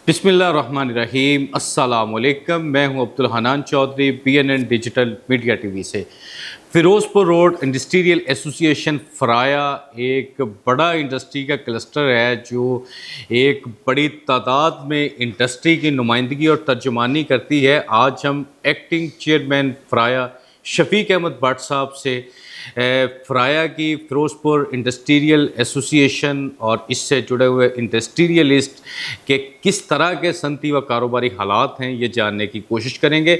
بسم اللہ الرحمن الرحیم۔ السلام علیکم، میں ہوں Abdul Hanan Chaudhry, BNN digital media T V سے۔ فیروز پور روڈ انڈسٹریل ایسوسی ایشن فرایا ایک بڑا انڈسٹری کا کلسٹر ہے جو ایک بڑی تعداد میں انڈسٹری کی نمائندگی اور ترجمانی کرتی ہے۔ آج ہم ایکٹنگ چیئرمین فرایا شفیق احمد بٹ صاحب سے فرایا کی فیروز پور انڈسٹریل ایسوسی ایشن اور اس سے جڑے ہوئے انڈسٹریلسٹ کے کس طرح کے صنعتی و کاروباری حالات ہیں یہ جاننے کی کوشش کریں گے۔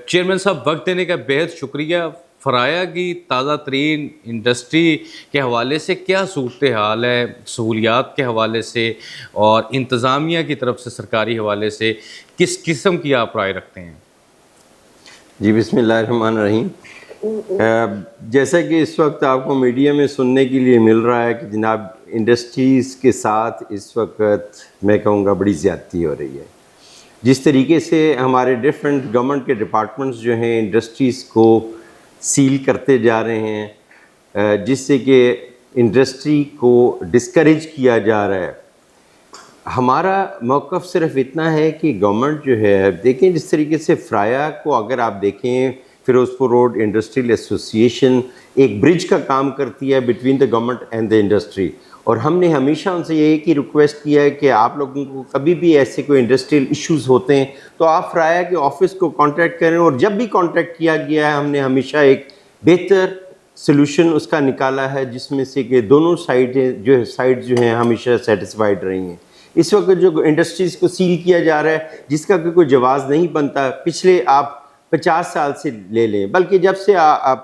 چیئرمین صاحب، وقت دینے کا بہت شکریہ۔ فرایا کی تازہ ترین انڈسٹری کے حوالے سے کیا صورتحال ہے، سہولیات کے حوالے سے اور انتظامیہ کی طرف سے سرکاری حوالے سے کس قسم کی آپ رائے رکھتے ہیں؟ جی بسم اللہ الرحمن الرحیم۔ جیسا کہ اس وقت آپ کو میڈیا میں سننے کے لیے مل رہا ہے کہ جناب انڈسٹریز کے ساتھ اس وقت میں کہوں گا بڑی زیادتی ہو رہی ہے۔ جس طریقے سے ہمارے ڈفرینٹ گورنمنٹ کے ڈپارٹمنٹس جو ہیں انڈسٹریز کو سیل کرتے جا رہے ہیں، جس سے کہ انڈسٹری کو ڈسکریج کیا جا رہا ہے۔ ہمارا موقف صرف اتنا ہے کہ گورنمنٹ جو ہے، دیکھیں جس طریقے سے فرایا کو اگر آپ دیکھیں، فیروز پور روڈ انڈسٹریل ایسوسی ایشن ایک برج کا کام کرتی ہے between the government and the industry, اور ہم نے ہمیشہ ان سے یہ ایک ہی ریکویسٹ کیا ہے کہ آپ لوگوں کو کبھی بھی ایسے کوئی انڈسٹریل ایشوز ہوتے ہیں تو آپ فرایا کے آفس کو کانٹیکٹ کریں، اور جب بھی کانٹیکٹ کیا گیا ہے ہم نے ہمیشہ ایک بہتر سلوشن اس کا نکالا ہے، جس میں سے کہ دونوں سائڈ جو ہیں ہمیشہ سیٹسفائیڈ رہی ہیں۔ اس وقت جو انڈسٹریز کو سیل کیا جا رہا ہے جس کا کوئی جواز نہیں بنتا، پچھلے آپ 50 سال سے لے لیں، بلکہ جب سے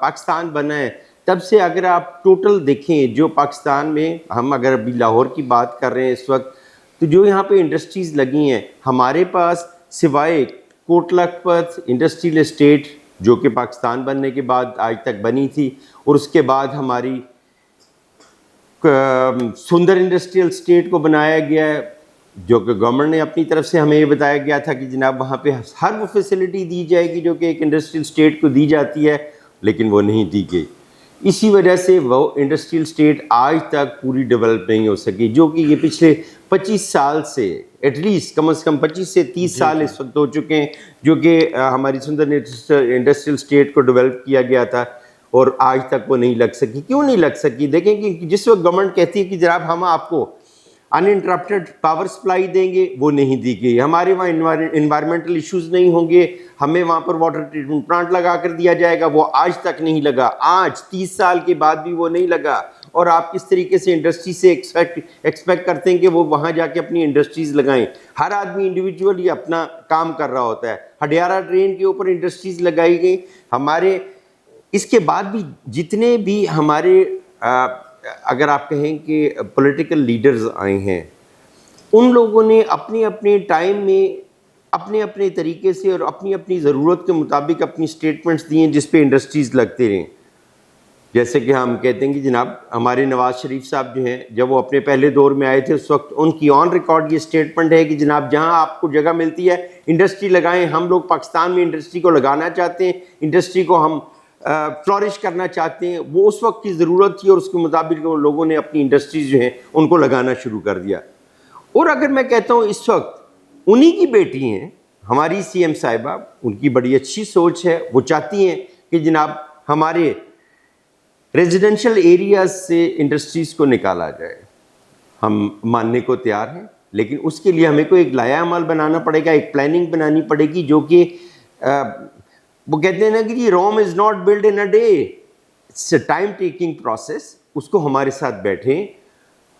پاکستان بنا ہے تب سے اگر آپ ٹوٹل دیکھیں جو پاکستان میں، ہم اگر ابھی لاہور کی بات کر رہے ہیں اس وقت، تو جو یہاں پہ انڈسٹریز لگی ہیں ہمارے پاس سوائے کوٹ لکھپت انڈسٹریل اسٹیٹ جو کہ پاکستان بننے کے بعد آج تک بنی تھی، اور اس کے بعد ہماری سندر انڈسٹریل اسٹیٹ کو بنایا گیا ہے، جو کہ گورنمنٹ نے اپنی طرف سے ہمیں یہ بتایا گیا تھا کہ جناب وہاں پہ ہر وہ فیسلٹی دی جائے گی جو کہ ایک انڈسٹریل اسٹیٹ کو دی جاتی ہے، لیکن وہ نہیں دی گئی۔ اسی وجہ سے وہ انڈسٹریل اسٹیٹ آج تک پوری ڈیولپ نہیں ہو سکی، جو کہ یہ پچھلے 25 سال سے ایٹ لیسٹ کم از کم 25 سے 30 سال اس وقت ہو چکے ہیں، جو کہ ہماری سندر انڈسٹریل اسٹیٹ کو ڈیولپ کیا گیا تھا، اور آج تک وہ نہیں لگ سکی۔ کیوں نہیں لگ سکی؟ دیکھیں کہ جس وقت گورنمنٹ کہتی ہے کہ جناب ہم آپ کو انٹرپٹیڈ پاور سپلائی دیں گے، وہ نہیں دی گئی۔ ہمارے وہاں انوائرمنٹل ایشوز نہیں ہوں گے، ہمیں وہاں پر واٹر ٹریٹمنٹ پلانٹ لگا کر دیا جائے گا، وہ آج تک نہیں لگا، آج 30 سال کے بعد بھی وہ نہیں لگا۔ اور آپ کس طریقے سے انڈسٹری سے ایکسپیکٹ کرتے ہیں کہ وہ وہاں جا کے اپنی انڈسٹریز لگائیں؟ ہر آدمی انڈیویجولی اپنا کام کر رہا ہوتا ہے۔ ہڈیارہ ڈرین کے اوپر انڈسٹریز لگائی گئی۔ ہمارے اس کے بعد بھی جتنے بھی ہمارے اگر آپ کہیں کہ پولیٹیکل لیڈرز آئے ہیں، ان لوگوں نے اپنے اپنے ٹائم میں اپنے اپنے طریقے سے اور اپنی اپنی ضرورت کے مطابق اپنی سٹیٹمنٹس دیے جس پہ انڈسٹریز لگتے رہیں۔ جیسے کہ ہم کہتے ہیں کہ جناب ہمارے نواز شریف صاحب جو ہیں، جب وہ اپنے پہلے دور میں آئے تھے اس وقت ان کی آن ریکارڈ یہ سٹیٹمنٹ ہے کہ جناب جہاں آپ کو جگہ ملتی ہے انڈسٹری لگائیں، ہم لوگ پاکستان میں انڈسٹری کو لگانا چاہتے ہیں، انڈسٹری کو ہم فلورش کرنا چاہتے ہیں۔ وہ اس وقت کی ضرورت تھی اور اس کے مطابق لوگوں نے اپنی انڈسٹریز جو ہیں ان کو لگانا شروع کر دیا۔ اور اگر میں کہتا ہوں اس وقت انہی کی بیٹی ہیں ہماری CM صاحبہ، ان کی بڑی اچھی سوچ ہے، وہ چاہتی ہیں کہ جناب ہمارے ریزیڈنشل ایریاز سے انڈسٹریز کو نکالا جائے۔ ہم ماننے کو تیار ہیں، لیکن اس کے لیے ہمیں کوئی ایک لائحہ عمل بنانا پڑے گا، ایک پلاننگ بنانی پڑے گی، جو کہ وہ کہتے ہیں نا کہ جی Rome is not built in a day, it's a time taking process. اس کو ہمارے ساتھ بیٹھیں،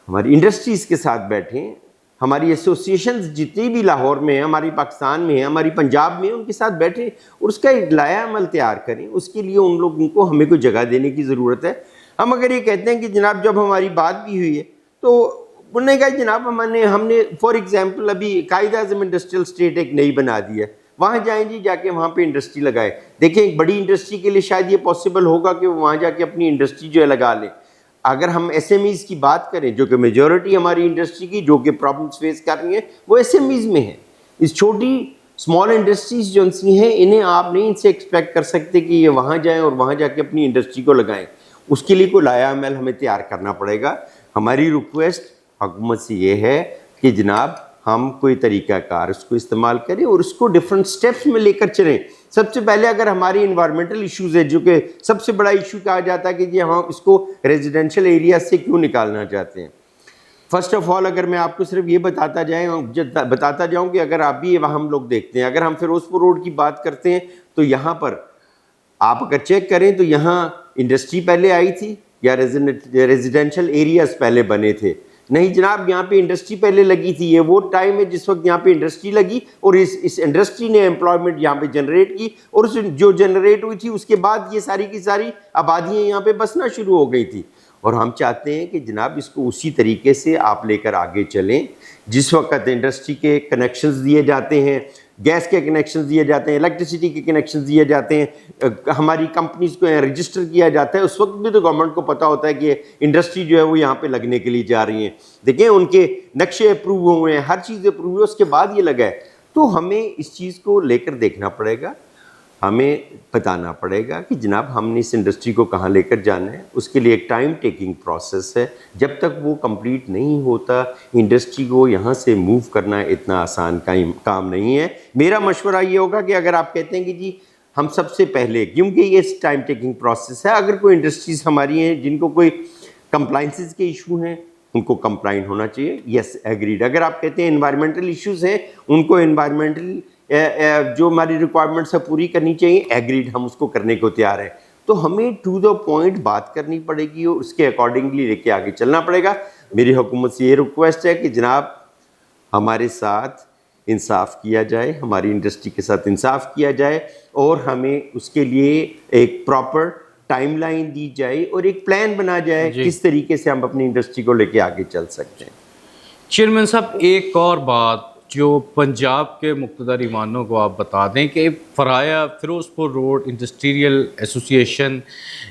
ہماری انڈسٹریز کے ساتھ بیٹھیں، ہماری ایسوسی ایشنز جتنی بھی لاہور میں ہیں، ہماری پاکستان میں ہیں، ہماری پنجاب میں ہیں، ان کے ساتھ بیٹھیں اور اس کا ایک لائحہ عمل تیار کریں۔ اس کے لیے ان لوگوں کو ہمیں کوئی جگہ دینے کی ضرورت ہے۔ ہم اگر یہ کہتے ہیں کہ جناب جب ہماری بات بھی ہوئی ہے تو انہوں نے کہا جناب ہم نے فار ایگزامپل ابھی قائد اعظم انڈسٹریل اسٹیٹ ایک نئی بنا دی ہے، وہاں جائیں جی، جا کے وہاں پہ انڈسٹری لگائے۔ دیکھیں ایک بڑی انڈسٹری کے لیے شاید یہ پاسبل ہوگا کہ وہ وہاں جا کے اپنی انڈسٹری جو ہے لگا لیں۔ اگر ہم SMEز کی بات کریں، جو کہ میجورٹی ہماری انڈسٹری کی جو کہ پرابلمس فیس کر رہی ہیں وہ SMEز میں ہیں، اس چھوٹی اسمال انڈسٹریز جو سی ہیں انہیں آپ نہیں ان سے ایکسپیکٹ کر سکتے کہ یہ وہاں جائیں اور وہاں جا کے اپنی انڈسٹری کو لگائیں۔ اس کے لیے کوئی لائحہ عمل ہمیں تیار کرنا پڑے گا۔ ہماری ریکویسٹ حکومت سے یہ ہے کہ جناب ہم کوئی طریقہ کار اس کو استعمال کریں اور اس کو ڈفرینٹ سٹیپس میں لے کر چلیں. سب سے پہلے اگر ہماری انوائرمنٹل ایشوز ہے جو کہ سب سے بڑا ایشو کہا جاتا ہے کہ جی ہم اس کو ریزیڈینشیل ایریا سے کیوں نکالنا چاہتے ہیں. فرسٹ آف آل اگر میں آپ کو صرف یہ بتاتا جاؤں کہ اگر آپ بھی ہم لوگ دیکھتے ہیں, اگر ہم فیروز پور روڈ کی بات کرتے ہیں تو یہاں پر آپ اگر چیک کریں تو یہاں انڈسٹری پہلے آئی تھی یا ریزیڈینشیل ایریاز پہلے بنے تھے؟ نہیں جناب, یہاں پہ انڈسٹری پہلے لگی تھی. یہ وہ ٹائم ہے جس وقت یہاں پہ انڈسٹری لگی اور اس انڈسٹری نے امپلائمنٹ یہاں پہ جنریٹ کی, اور اس جو جنریٹ ہوئی تھی اس کے بعد یہ ساری کی ساری آبادیاں یہاں پہ بسنا شروع ہو گئی تھی. اور ہم چاہتے ہیں کہ جناب اس کو اسی طریقے سے آپ لے کر آگے چلیں. جس وقت انڈسٹری کے کنیکشنز دیے جاتے ہیں, گیس کے کنیکشنز دیے جاتے ہیں, الیکٹریسٹی کے کنیکشنز دیے جاتے ہیں, ہماری کمپنیز کو رجسٹر کیا جاتا ہے, اس وقت بھی تو گورنمنٹ کو پتہ ہوتا ہے کہ انڈسٹری جو ہے وہ یہاں پہ لگنے کے لیے جا رہی ہیں. دیکھیں ان کے نقشے اپروو ہوئے ہیں, ہر چیز اپروو ہوئی, اس کے بعد یہ لگا ہے. تو ہمیں اس چیز کو لے کر دیکھنا پڑے گا, ہمیں بتانا پڑے گا کہ جناب ہم نے اس انڈسٹری کو کہاں لے کر جانا ہے. اس کے لیے ایک ٹائم ٹیکنگ پروسیس ہے. جب تک وہ کمپلیٹ نہیں ہوتا انڈسٹری کو یہاں سے موو کرنا اتنا آسان کام نہیں ہے. میرا مشورہ یہ ہوگا کہ اگر آپ کہتے ہیں کہ جی ہم سب سے پہلے, کیونکہ یہ ٹائم ٹیکنگ پروسیس ہے, اگر کوئی انڈسٹریز ہماری ہیں جن کو کوئی کمپلائنسز کے ایشو ہیں ان کو کمپلائنٹ ہونا چاہیے, یس ایگریڈ. اگر آپ کہتے ہیں انوائرمنٹل ایشوز ہیں ان کو انوائرمنٹل جو ہماری ریکوائرمنٹس ہے پوری کرنی چاہیے, ایگریڈ, ہم اس کو کرنے کو تیار ہیں. تو ہمیں ٹو دا پوائنٹ بات کرنی پڑے گی اور اس کے اکارڈنگلی لے کے آگے چلنا پڑے گا. میری حکومت سے یہ ریکویسٹ ہے کہ جناب ہمارے ساتھ انصاف کیا جائے, ہماری انڈسٹری کے ساتھ انصاف کیا جائے, اور ہمیں اس کے لیے ایک پراپر ٹائم لائن دی جائے اور ایک پلان بنا جائے کس طریقے سے ہم اپنی انڈسٹری کو لے کے آگے چل سکتے ہیں. چیئرمین صاحب, ایک اور بات جو پنجاب کے مقتدر ایوانوں کو آپ بتا دیں کہ فرایا فیروز پور روڈ انڈسٹریل ایسوسیشن,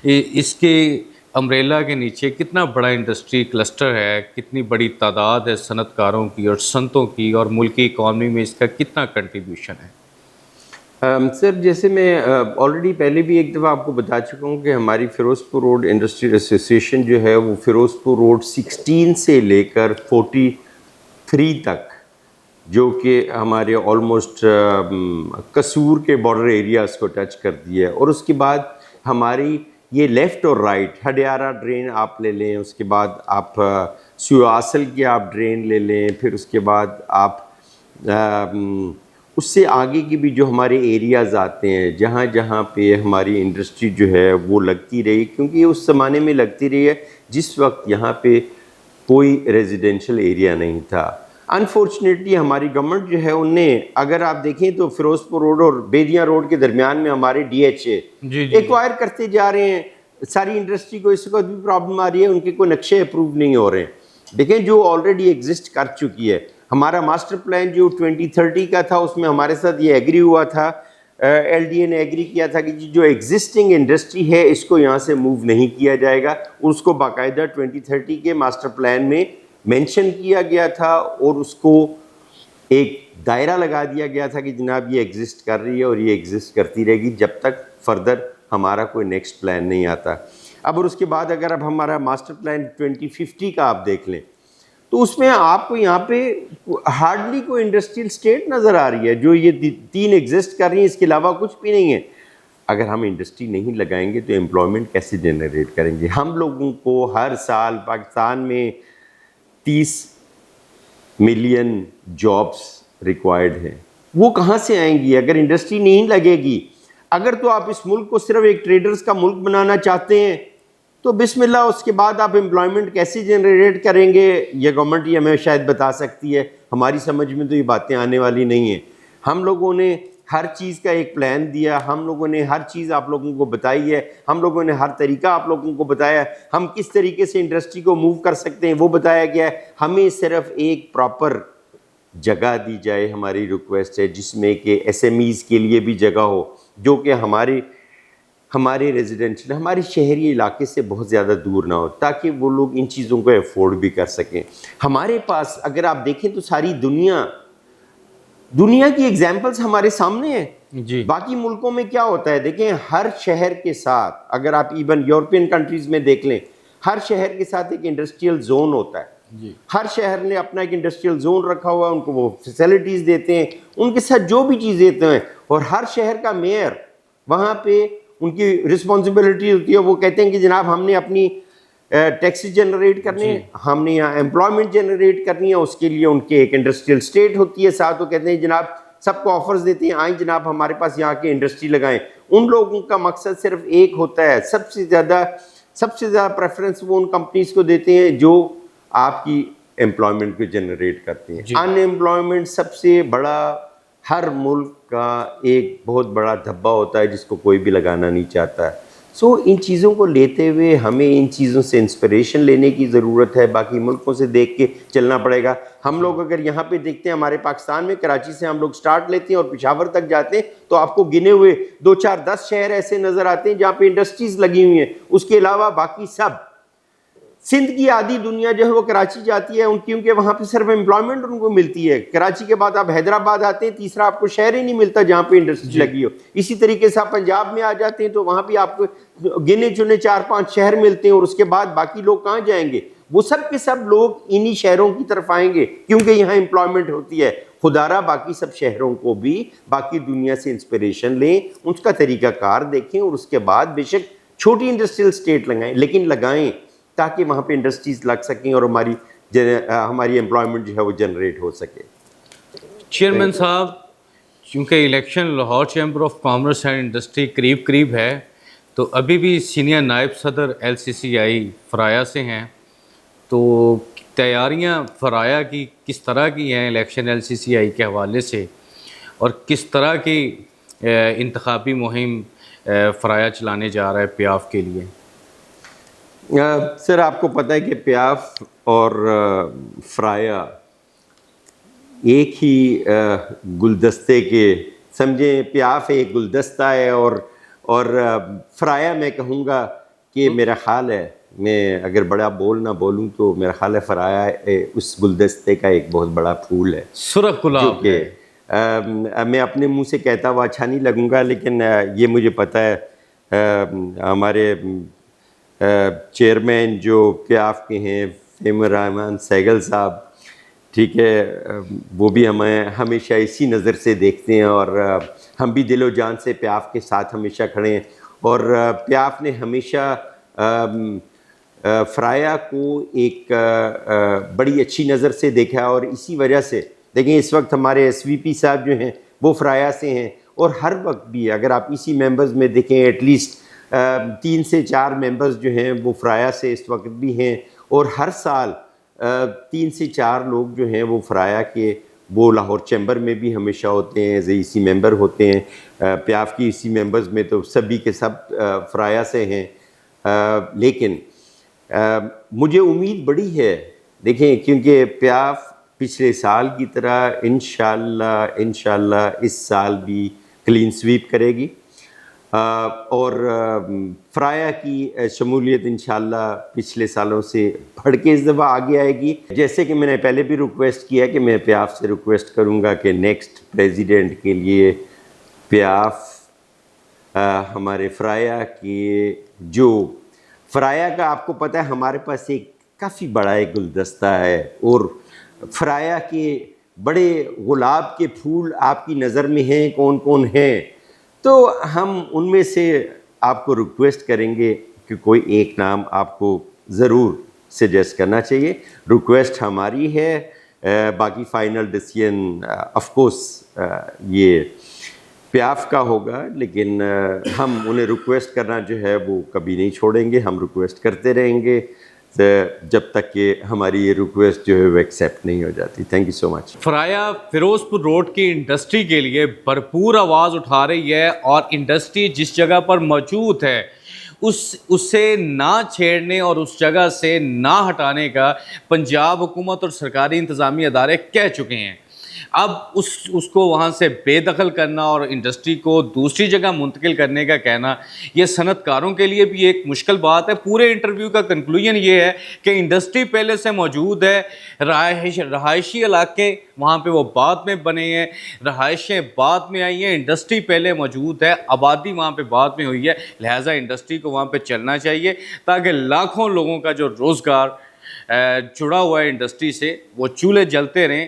اس کے امبریلا کے نیچے کتنا بڑا انڈسٹری کلسٹر ہے, کتنی بڑی تعداد ہے صنعت کاروں کی اور صنعتوں کی, اور ملکی اکانومی میں اس کا کتنا کنٹریبیوشن ہے؟ سر جیسے میں آلریڈی پہلے بھی ایک دفعہ آپ کو بتا چکا ہوں کہ ہماری فیروز پور روڈ انڈسٹریل ایسوسیشن جو ہے وہ فیروز پور روڈ 16 سے لے کر 43 تک, جو کہ ہمارے آلموسٹ قصور کے بارڈر ایریاز کو ٹچ کر دیا ہے. اور اس کے بعد ہماری یہ لیفٹ اور رائٹ ہڈیارہ ڈرین آپ لے لیں, اس کے بعد آپ سیواصل کی آپ ڈرین لے لیں, پھر اس کے بعد آپ اس سے آگے کی بھی جو ہمارے ایریاز آتے ہیں جہاں جہاں پہ ہماری انڈسٹری جو ہے وہ لگتی رہی, کیونکہ یہ اس زمانے میں لگتی رہی ہے جس وقت یہاں پہ کوئی ریزیڈینشیل ایریا نہیں تھا. انفارچونیٹلی ہماری گورنمنٹ جو ہے ان نے, اگر آپ دیکھیں تو فیروز پور روڈ اور بیدیاں روڈ کے درمیان میں ہمارے ڈی ایچ اے ایکوائر کرتے جا رہے ہیں. ساری انڈسٹری کو اس وقت بھی پرابلم آ رہی ہے, ان کے کوئی نقشے اپروو نہیں ہو رہے ہیں. دیکھیں جو آلریڈی ایگزسٹ کر چکی ہے, ہمارا ماسٹر پلان جو 2030 کا تھا اس میں ہمارے ساتھ یہ ایگری ہوا تھا, ایل ڈی اے نے ایگری کیا تھا کہ جو ایگزسٹنگ انڈسٹری ہے اس کو یہاں سے موو نہیں کیا جائے گا. اس کو باقاعدہ 2030 کے ماسٹر پلان میں مینشن کیا گیا تھا اور اس کو ایک دائرہ لگا دیا گیا تھا کہ جناب یہ ایگزسٹ کر رہی ہے اور یہ ایگزسٹ کرتی رہے گی جب تک فردر ہمارا کوئی نیکسٹ پلان نہیں آتا. اب اور اس کے بعد اگر اب ہمارا ماسٹر پلان 2050 کا آپ دیکھ لیں تو اس میں آپ کو یہاں پہ ہارڈلی کوئی انڈسٹریل اسٹیٹ نظر آ رہی ہے جو یہ 3 ایگزسٹ کر رہی ہیں, اس کے علاوہ کچھ بھی نہیں ہے. اگر ہم انڈسٹری نہیں لگائیں گے تو امپلائمنٹ کیسے جنریٹ کریں گے؟ ہم لوگوں کو ہر سال پاکستان میں 30 ملین جابس ریکوائرڈ ہیں, وہ کہاں سے آئیں گی اگر انڈسٹری نہیں لگے گی؟ اگر تو آپ اس ملک کو صرف ایک ٹریڈرز کا ملک بنانا چاہتے ہیں تو بسم اللہ, اس کے بعد آپ امپلائمنٹ کیسے جنریٹ کریں گے یہ گورنمنٹ ہی ہمیں شاید بتا سکتی ہے. ہماری سمجھ میں تو یہ باتیں آنے والی نہیں ہیں. ہم لوگوں نے ہر چیز کا ایک پلان دیا, ہم لوگوں نے ہر چیز آپ لوگوں کو بتائی ہے, ہم لوگوں نے ہر طریقہ آپ لوگوں کو بتایا ہے, ہم کس طریقے سے انڈسٹری کو موو کر سکتے ہیں وہ بتایا گیا ہے. ہمیں صرف ایک پراپر جگہ دی جائے, ہماری ریکویسٹ ہے, جس میں کہ ایس ایم ایز کے لیے بھی جگہ ہو جو کہ ہمارے ریزیڈینشیل ہمارے شہری علاقے سے بہت زیادہ دور نہ ہو, تاکہ وہ لوگ ان چیزوں کو افورڈ بھی کر سکیں. ہمارے پاس اگر آپ دیکھیں تو ساری دنیا کی ایگزامپلس ہمارے سامنے ہیں. باقی ملکوں میں کیا ہوتا ہے, دیکھیں ہر شہر کے ساتھ, اگر آپ ایون یورپین کنٹریز میں دیکھ لیں, ہر شہر کے ساتھ ایک انڈسٹریل زون ہوتا ہے. جی ہر شہر نے اپنا ایک انڈسٹریل زون رکھا ہوا ہے, ان کو وہ فیسلٹیز دیتے ہیں, ان کے ساتھ جو بھی چیز دیتے ہیں, اور ہر شہر کا میئر وہاں پہ ان کی رسپانسبلٹی ہوتی ہے. وہ کہتے ہیں کہ جناب ہم نے اپنی ٹیکسز جنریٹ کرنے ہیں, ہم نے یہاں امپلائمنٹ جنریٹ کرنی ہے, اس کے لیے ان کے ایک انڈسٹریل اسٹیٹ ہوتی ہے ساتھ. وہ کہتے ہیں جناب سب کو آفرز دیتے ہیں, آئیں جناب ہمارے پاس یہاں کے انڈسٹری لگائیں. ان لوگوں کا مقصد صرف ایک ہوتا ہے, سب سے زیادہ پریفرنس وہ ان کمپنیز کو دیتے ہیں جو آپ کی امپلائمنٹ کو جنریٹ کرتے ہیں. ان امپلائمنٹ سب سے بڑا ہر ملک کا ایک بہت بڑا دھبا ہوتا ہے جس کو کوئی بھی لگانا نہیں چاہتا ہے. سو ان چیزوں کو لیتے ہوئے ہمیں ان چیزوں سے انسپریشن لینے کی ضرورت ہے, باقی ملکوں سے دیکھ کے چلنا پڑے گا. ہم لوگ اگر یہاں پہ دیکھتے ہیں, ہمارے پاکستان میں کراچی سے ہم لوگ سٹارٹ لیتے ہیں اور پشاور تک جاتے ہیں, تو آپ کو گنے ہوئے 2 4 10 شہر ایسے نظر آتے ہیں جہاں پہ انڈسٹریز لگی ہوئی ہیں. اس کے علاوہ باقی سب سندھ کی آدھی دنیا جو ہے وہ کراچی جاتی ہے, کیونکہ وہاں پہ صرف امپلائمنٹ ان کو ملتی ہے. کراچی کے بعد آپ حیدرآباد آتے ہیں, تیسرا آپ کو شہر ہی نہیں ملتا جہاں پہ انڈسٹری لگی ہو. اسی طریقے سے آپ پنجاب میں آ جاتے ہیں تو وہاں بھی آپ کو گنے چنے 4 5 شہر ملتے ہیں, اور اس کے بعد باقی لوگ کہاں جائیں گے؟ وہ سب کے سب لوگ انہی شہروں کی طرف آئیں گے کیونکہ یہاں امپلائمنٹ ہوتی ہے. خدارا باقی سب شہروں کو بھی باقی دنیا سے انسپریشن لیں, اس کا طریقہ کار دیکھیں, اور اس کے بعد بے شک چھوٹی انڈسٹریل اسٹیٹ لگائیں, لیکن لگائیں تاکہ وہاں پہ انڈسٹریز لگ سکیں اور ہماری امپلائمنٹ جو ہے وہ جنریٹ ہو سکے. چیئرمین صاحب, چونکہ election Lahore chamber of commerce and industry قریب ہے, تو ابھی بھی سینئر نائب صدر LCCI فرایا سے ہیں, تو تیاریاں فرایا کی کس طرح کی ہیں الیکشن LCCI کے حوالے سے, اور کس طرح کی انتخابی مہم فرایا چلانے جا رہا ہے پیاف کے لیے؟ سر آپ کو پتہ ہے کہ پیاف اور فرایا ایک ہی گلدستے کے سمجھیں. پیاف ایک گلدستہ ہے اور فرایا میں کہوں گا کہ میرا خیال ہے, میں اگر بڑا بول نہ بولوں تو میرا خیال ہے فرایا اس گلدستے کا ایک بہت بڑا پھول ہے, سرخ گلاب, جو کہ میں اپنے منہ سے کہتا ہوا اچھا نہیں لگوں گا, لیکن یہ مجھے پتہ ہے ہمارے چیئرمین جو پیاف کے ہیں فہیم الرحمان سہگل صاحب, ٹھیک ہے, وہ بھی ہمیں ہمیشہ اسی نظر سے دیکھتے ہیں, اور ہم بھی دل و جان سے پیاف کے ساتھ ہمیشہ کھڑے ہیں. اور پیاف نے ہمیشہ فرایا کو ایک بڑی اچھی نظر سے دیکھا, اور اسی وجہ سے دیکھیں اس وقت ہمارے SVP صاحب جو ہیں وہ فرایا سے ہیں, اور ہر وقت بھی اگر آپ اسی ممبرز میں دیکھیں ایٹ لیسٹ 3 سے 4 ممبرز جو ہیں وہ فرایا سے اس وقت بھی ہیں, اور ہر سال 3 سے 4 لوگ جو ہیں وہ فرایا کے وہ لاہور چیمبر میں بھی ہمیشہ ہوتے ہیں, اسی ممبر ہوتے ہیں. پیاف کی اسی ممبرز میں تو سبھی کے سب فرایا سے ہیں. لیکن مجھے امید بڑی ہے, دیکھیں کیونکہ پیاف پچھلے سال کی طرح انشاءاللہ اس سال بھی کلین سویپ کرے گی, اور فرایا کی شمولیت انشاءاللہ پچھلے سالوں سے بڑھ کے اس دفعہ آگے آئے گی. جیسے کہ میں نے پہلے بھی ریکویسٹ کیا کہ میں پیاف سے ریکویسٹ کروں گا کہ نیکسٹ پریزیڈنٹ کے لیے پیاف ہمارے فرایا کی جو فرایا کا آپ کو پتہ ہے ہمارے پاس ایک کافی بڑا ایک گلدستہ ہے, اور فرایا کے بڑے گلاب کے پھول آپ کی نظر میں ہیں کون کون ہیں, تو ہم ان میں سے آپ کو ریکویسٹ کریں گے کہ کوئی ایک نام آپ کو ضرور سجیسٹ کرنا چاہیے. ریکویسٹ ہماری ہے, باقی فائنل ڈیسیژن آف کورس یہ پیاف کا ہوگا, لیکن ہم انہیں ریکویسٹ کرنا جو ہے وہ کبھی نہیں چھوڑیں گے. ہم ریکویسٹ کرتے رہیں گے جب تک کہ ہماری یہ ریکویسٹ جو ہے وہ ایکسیپٹ نہیں ہو جاتی. تھینک یو سو مچ. فرایا فیروز پور روڈ کی انڈسٹری کے لیے بھرپور آواز اٹھا رہی ہے, اور انڈسٹری جس جگہ پر موجود ہے اسے نہ چھیڑنے اور اس جگہ سے نہ ہٹانے کا پنجاب حکومت اور سرکاری انتظامی ادارے کہہ چکے ہیں. اب اس کو وہاں سے بے دخل کرنا اور انڈسٹری کو دوسری جگہ منتقل کرنے کا کہنا, یہ صنعت کاروں کے لیے بھی ایک مشکل بات ہے. پورے انٹرویو کا کنکلوژن یہ ہے کہ انڈسٹری پہلے سے موجود ہے, رہائشی علاقے وہاں پہ وہ بعد میں بنے ہیں, رہائشیں بعد میں آئی ہیں, انڈسٹری پہلے موجود ہے, آبادی وہاں پہ بعد میں ہوئی ہے, لہٰذا انڈسٹری کو وہاں پہ چلنا چاہیے تاکہ لاکھوں لوگوں کا جو روزگار جڑا ہوا ہے انڈسٹری سے، وہ چولہے جلتے رہیں